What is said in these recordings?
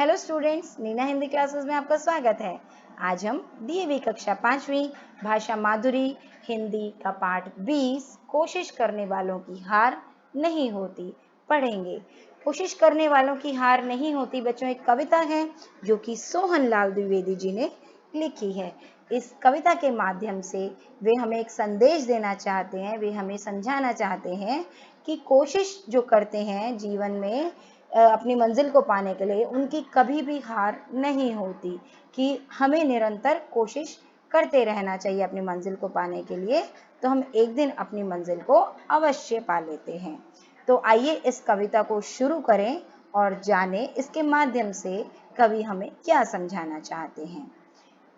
Hello students, Neena Hindi classes में आपका स्वागत है। आज हम डीएवी कक्षा 5वीं भाषा माधुरी हिंदी का पाठ 20 कोशिश करने वालों की हार नहीं होती पढ़ेंगे। कोशिश करने वालों की हार नहीं होती बच्चों एक कविता है जो कि सोहन लाल द्विवेदी जी ने लिखी है। इस कविता के माध्यम से वे हमें एक संदेश देना चाहते हैं, वे हमें समझाना चाहते हैं कि कोशिश जो करते हैं जीवन में अपनी मंजिल को पाने के लिए उनकी कभी भी हार नहीं होती, कि हमें निरंतर कोशिश करते रहना चाहिए अपनी मंजिल को पाने के लिए, तो हम एक दिन अपनी मंजिल को अवश्य पा लेते हैं। तो आइए इस कविता को शुरू करें और जाने इसके माध्यम से कवि हमें क्या समझाना चाहते हैं।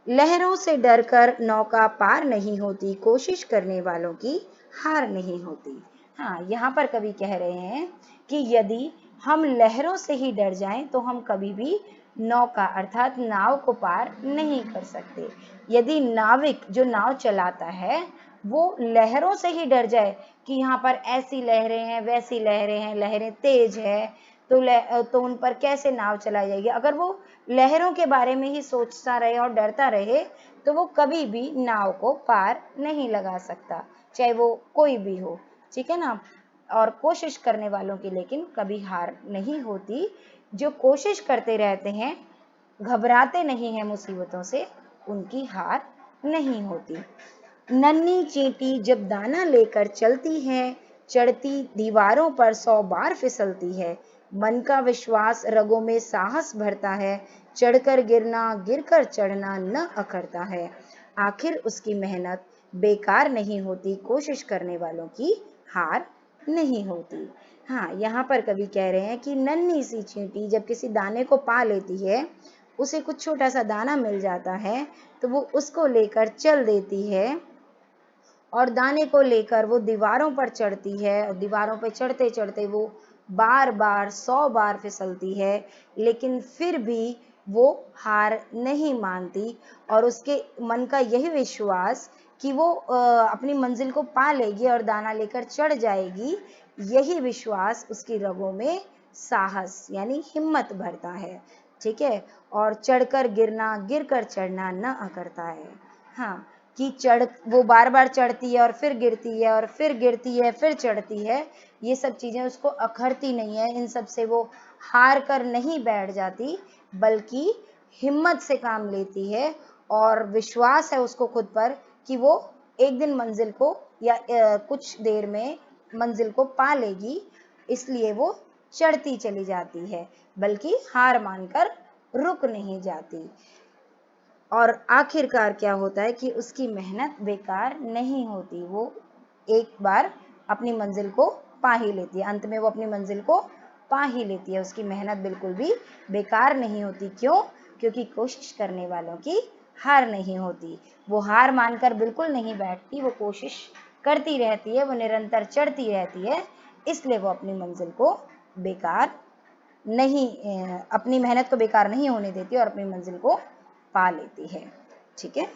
लहरों से डरकर नौका पार नहीं होती, कोशिश करने वालों की हार नहीं होती। हाँ, यहाँ पर कवि कह रहे हैं कि यदि हम लहरों से ही डर जाएं तो हम कभी भी नौका अर्थात नाव को पार नहीं कर सकते। यदि नाविक जो नाव चलाता है वो लहरों से ही डर जाए कि यहाँ पर ऐसी लहरें हैं, वैसी लहरें हैं, लहरें तेज है, तो उन पर कैसे नाव चलाई जाएगी। अगर वो लहरों के बारे में ही सोचता रहे और डरता रहे तो वो कभी भी नाव को पार नहीं लगा सकता, चाहे वो कोई भी हो, ठीक है ना। और कोशिश करने वालों की लेकिन कभी हार नहीं होती। जो कोशिश करते रहते हैं, घबराते नहीं हैं मुसीबतों से, उनकी हार नहीं होती। नन्ही चींटी जब दाना लेकर चलती है, चढ़ती दीवारों पर 100 बार फिसलती है। मन का विश्वास रगों में साहस भरता है, चढ़कर गिरना गिरकर चढ़ना न अखरता है। आखिर उसकी मेहनत बेकार नहीं होती, कोशिश करने वालों की हार नहीं होती। हाँ, यहाँ पर कवि कह रहे हैं कि नन्ही सी चींटी जब किसी दाने को पा लेती है, उसे कुछ छोटा सा दाना मिल जाता है तो वो उसको लेकर चल देती है और दाने को लेकर वो दीवारों पर चढ़ती है और दीवारों पर चढ़ते चढ़ते वो बार बार 100 बार फिसलती है, लेकिन फिर भी वो हार नहीं मानती और उसके मन का यही विश्वास कि वो अपनी मंजिल को पा लेगी और दाना लेकर चढ़ जाएगी, यही विश्वास उसकी रगों में साहस यानी हिम्मत भरता है, ठीक है। और चढ़कर गिरना गिरकर चढ़ना न अकरता है। हाँ, कि वो बार बार चढ़ती है और फिर गिरती है और फिर गिरती है फिर चढ़ती है, ये सब चीजें उसको अखरती नहीं है, इन सब से वो हार कर नहीं बैठ जाती बल्कि हिम्मत से काम लेती है और विश्वास है उसको खुद पर कि वो एक दिन मंजिल को या कुछ देर में मंजिल को पा लेगी, इसलिए वो चढ़ती चली जाती है बल्कि हार मानकर रुक नहीं जाती। और आखिरकार क्या होता है कि उसकी मेहनत बेकार नहीं होती, वो एक बार अपनी मंजिल को पा ही लेती है, अंत में वो अपनी मंजिल को पा ही लेती है, उसकी मेहनत बिल्कुल भी बेकार नहीं होती। क्यों? क्योंकि कोशिश करने वालों की हार नहीं होती। वो हार मानकर बिल्कुल नहीं बैठती, वो कोशिश करती रहती है, वो निरंतर चढ़ती रहती है, इसलिए वो अपनी मंजिल को बेकार नहीं अपनी मेहनत को बेकार नहीं होने देती और अपनी मंजिल को पा लेती है, ठीक है।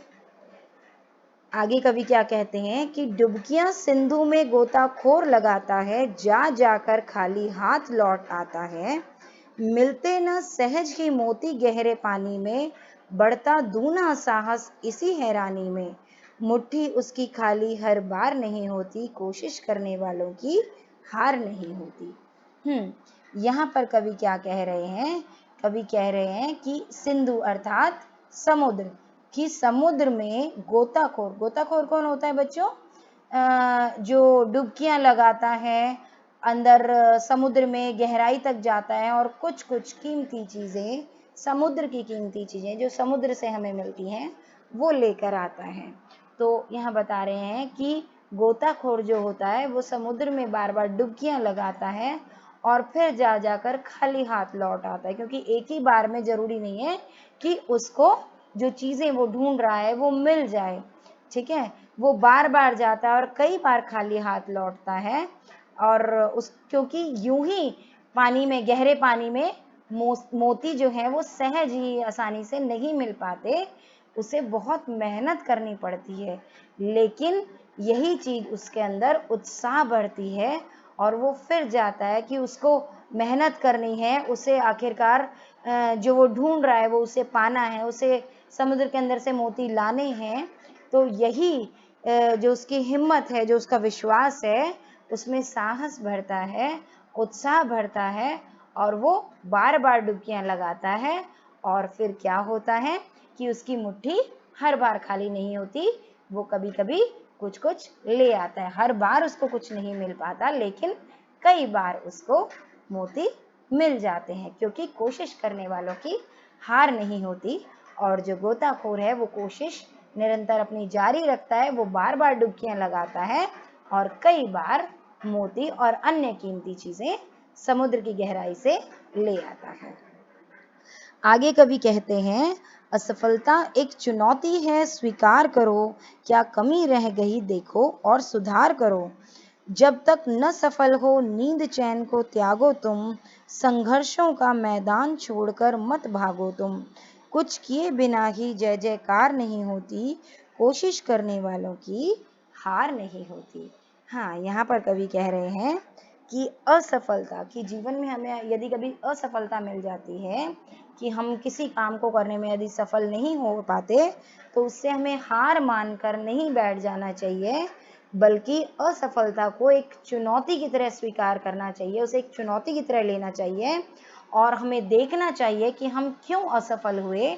आगे कवि क्या कहते हैं कि डुबकियां सिंधु में गोताखोर लगाता है, जा जाकर खाली हाथ लौट आता है। मिलते न सहज ही मोती गहरे पानी में, बढ़ता दूना साहस इसी हैरानी में। मुट्ठी उसकी खाली हर बार नहीं होती, कोशिश करने वालों की हार नहीं होती। यहाँ पर कवि क्या कह रहे हैं? कवि कह रहे हैं कि सिंधु अर्थात समुद्र, कि समुद्र में गोताखोर, गोताखोर कौन होता है बच्चों? जो डुबकियां लगाता है, अंदर समुद्र में गहराई तक जाता है और कुछ कुछ कीमती चीजें, समुद्र की कीमती चीजें जो समुद्र से हमें मिलती हैं वो लेकर आता है। तो यहाँ बता रहे हैं कि गोताखोर जो होता है वो समुद्र में बार बार डुबकियां लगाता है और फिर जा जाकर खाली हाथ लौट आता है, क्योंकि एक ही बार में जरूरी नहीं है कि उसको जो चीजें वो ढूंढ रहा है वो मिल जाए, ठीक है। वो बार बार जाता है और कई बार खाली हाथ लौटता है और क्योंकि यूं ही पानी में, गहरे पानी में मोती जो है वो सहज ही आसानी से नहीं मिल पाते, उसे बहुत मेहनत करनी पड़ती है, लेकिन यही चीज उसके अंदर उत्साह बढ़ती है और वो फिर जाता है कि उसको मेहनत करनी है, उसे आखिरकार जो वो ढूंढ रहा है वो उसे पाना है, उसे समुद्र के अंदर से मोती लाने हैं, तो यही जो उसकी हिम्मत है, जो उसका विश्वास है, उसमें साहस बढ़ता है, उत्साह बढ़ता है और वो बार बार डुबकियां लगाता है। और फिर क्या होता है कि उसकी मुट्ठी हर बार खाली नहीं होती, वो कभी कभी कुछ कुछ ले आता है। हर बार उसको कुछ नहीं मिल पाता, लेकिन कई बार उसको मोती मिल जाते हैं, क्योंकि कोशिश करने वालों की हार नहीं होती। और जो गोताखोर है वो कोशिश निरंतर अपनी जारी रखता है, वो बार बार डुबकियां लगाता है और कई बार मोती और अन्य कीमती चीजें समुद्र की गहराई से ले आता है। आगे कवि कहते हैं, असफलता एक चुनौती है, स्वीकार करो, क्या कमी रह गई देखो और सुधार करो। जब तक न सफल हो नींद चैन को त्यागो तुम, संघर्षों का मैदान छोड़कर मत भागो तुम। कुछ किए बिना ही जय जयकार नहीं होती, कोशिश करने वालों की हार नहीं होती। हाँ, यहाँ पर कवि कह रहे हैं कि असफलता की जीवन में हमें यदि कभी असफलता मिल जाती है, कि हम किसी काम को करने में यदि सफल नहीं हो पाते, तो उससे हमें हार मानकर नहीं बैठ जाना चाहिए, बल्कि असफलता को एक चुनौती की तरह स्वीकार करना चाहिए, उसे एक चुनौती की तरह लेना चाहिए और हमें देखना चाहिए कि हम क्यों असफल हुए,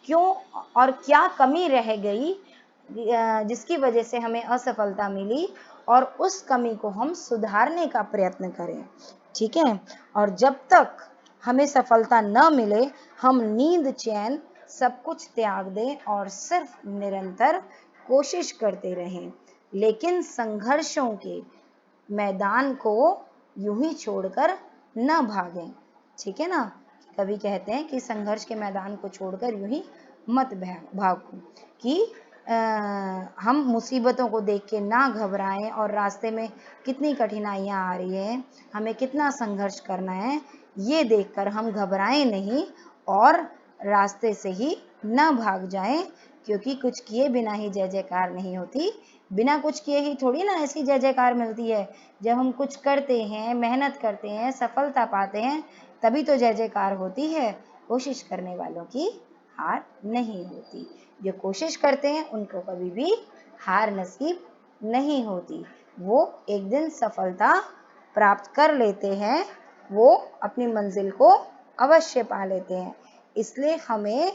क्यों और क्या कमी रह गई जिसकी वजह से हमें असफलता मिली, और उस कमी को हम सुधारने का प्रयत्न करें। ठीक है, और जब तक हमें सफलता न मिले, हम नींद चैन सब कुछ त्याग दें और सिर्फ निरंतर कोशिश करते रहें, लेकिन संघर्षों के मैदान को यूं ही छोड़कर न भागें। ठीक है ना, कवि कहते हैं कि संघर्ष के मैदान को छोड़कर यूं ही मत भागो, कि हम मुसीबतों को देख के ना घबराएं और रास्ते में कितनी कठिनाइयां आ रही हैं, हमें कितना संघर्ष करना है, ये देखकर हम घबराएं नहीं और रास्ते से ही न भाग जाएं, क्योंकि कुछ किए बिना ही जय जयकार नहीं होती। बिना कुछ किए ही थोड़ी ना ऐसी जय जयकार मिलती है। जब हम कुछ करते हैं, मेहनत करते हैं, सफलता पाते हैं, तभी तो जय जयकार होती है। कोशिश करने वालों की हार नहीं होती। जो कोशिश करते हैं उनको कभी भी हार नसीब नहीं होती, वो एक दिन सफलता प्राप्त कर लेते हैं, वो अपनी मंजिल को अवश्य पा लेते हैं। इसलिए हमें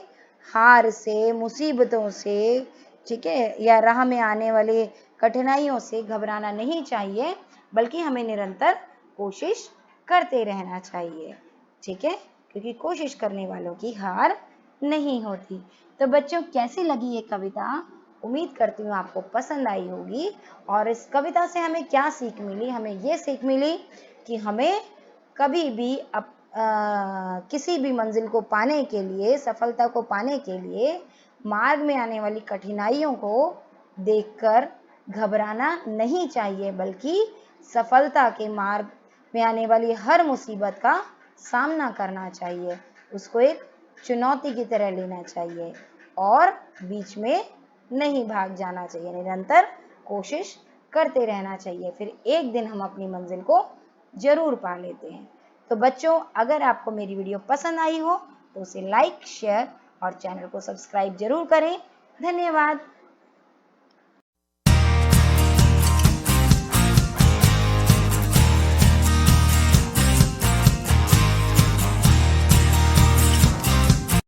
हार से, मुसीबतों से, ठीक है, या राह में आने वाले कठिनाइयों से घबराना नहीं चाहिए, बल्कि हमें निरंतर कोशिश करते रहना चाहिए। ठीक है, क्योंकि कोशिश करने वालों की हार नहीं होती। तो बच्चों, कैसी लगी ये कविता? उम्मीद करती हूँ आपको पसंद आई होगी। और इस कविता से हमें क्या सीख मिली? हमें ये सीख मिली कि हमें कभी भी किसी भी मंजिल को पाने के लिए, सफलता को पाने के लिए, मार्ग में आने वाली कठिनाइयों को देखकर घबराना नहीं चाहिए, बल्कि सफलता के मार्ग में आने वाली हर मुसीबत का सामना करना चाहिए, उसको एक चुनौती की तरह लेना चाहिए और बीच में नहीं भाग जाना चाहिए, निरंतर कोशिश करते रहना चाहिए। फिर एक दिन हम अपनी मंजिल को जरूर पा लेते हैं। तो बच्चों, अगर आपको मेरी वीडियो पसंद आई हो तो उसे लाइक, शेयर और चैनल को सब्सक्राइब जरूर करें। धन्यवाद।